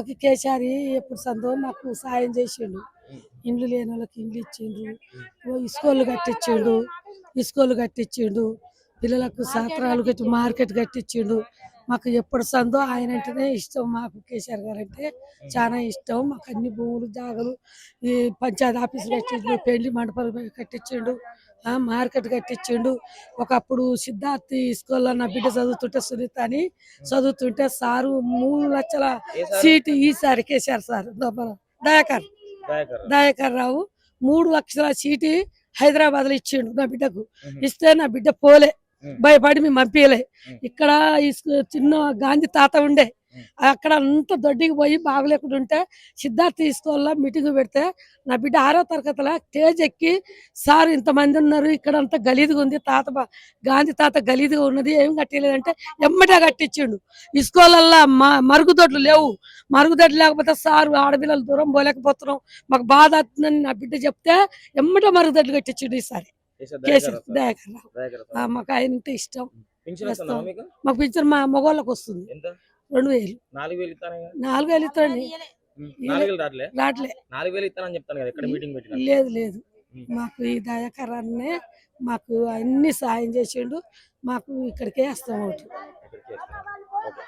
మాకు కేసీఆర్ ఎప్పుడు సందో మాకు సాయం చేసిండు. ఉమ్, ఇండ్లు లేని వాళ్ళకి ఇండ్లు ఇచ్చిండు, ఉమ్, ఇస్కూళ్ళు కట్టించిండు, పిల్లలకు సత్రాలు కట్టి మార్కెట్ కట్టించిండు. మాకు ఎప్పుడు సందో ఆయన అంటేనే ఇష్టం. మాకు కేసీఆర్ గారు అంటే చాలా ఇష్టం. మాకు అన్ని భూములు జాగలు ఈ పంచాయతీ ఆఫీస్ కట్టిండు, పెళ్లి మండపాలు కట్టించిండు, మార్కెట్ కట్టించిండు. ఒకప్పుడు సిద్ధార్థ్ స్కూల్లో నా బిడ్డ చదువుతుంటే సునీత అని చదువుతుంటే సారు 3 లక్షల ఏ సారు? సీటు ఈసారి కేసీఆర్ సార్ దయాకర్ దయాకర్. దయాకర్ రావు 3 లక్షల సీటు హైదరాబాద్ లో ఇచ్చిండు నా బిడ్డకు. ఉహు, ఇస్తే నా బిడ్డ పోలే, ఉమ్, భయపడి మేము పంపించలే. ఉమ్, ఇక్కడ చిన్న గాంధీ తాత ఉండే, ఉమ్, అక్కడ అంత దొడ్డికి పోయి బాగలేకుండా ఉంటే సిద్ధార్థ తీసుకోవాలా మీటింగ్ పెడితే నా బిడ్డ 6వ తరగతిలో స్టేజ్ ఎక్కి సార్ ఇంతమంది ఉన్నారు ఇక్కడ అంతా గలీదుగా ఉంది, గాంధీ తాత గలీదుగా ఉన్నది ఏం కట్టలేదంటే ఎమ్మటే కట్టించిండు. ఈ స్కూళ్ళల్లో మరుగుదొడ్లు లేవు, మరుగుదొడ్లు లేకపోతే సారు ఆడపిల్లలు దూరం పోలేకపోతున్నాం మాకు బాధ అవుతుందని నా బిడ్డ చెప్తే ఎమ్మటే మరుగుదొడ్లు కట్టించిండు ఈసారి కేసీఆర్ కేసీఆర్ సార్. దయాకర్ రావు. దయాకర్ సార్. మాకు ఆయన అంటే ఇష్టం. పింఛన్ వస్తుందా మీకు? మాకు పింఛన్ మా మగవాళ్ళకి వస్తుంది ఎంత? 2000. 4000 ఇస్తానే కదా? 4000 ఇస్తాండి. 4000 రాట్లే? రాట్లే. 4000 ఇస్తానని చెప్తాను కదా ఎక్కడ మీటింగ్ పెట్టినా. లేదు మాకు ఈ దయాకరాన్నే మాకు అన్ని సాయం చేసిండు. మాకు ఇక్కడికే వస్తాం ఒకటి. ఎక్కడికి చేస్తాను. ఓకే.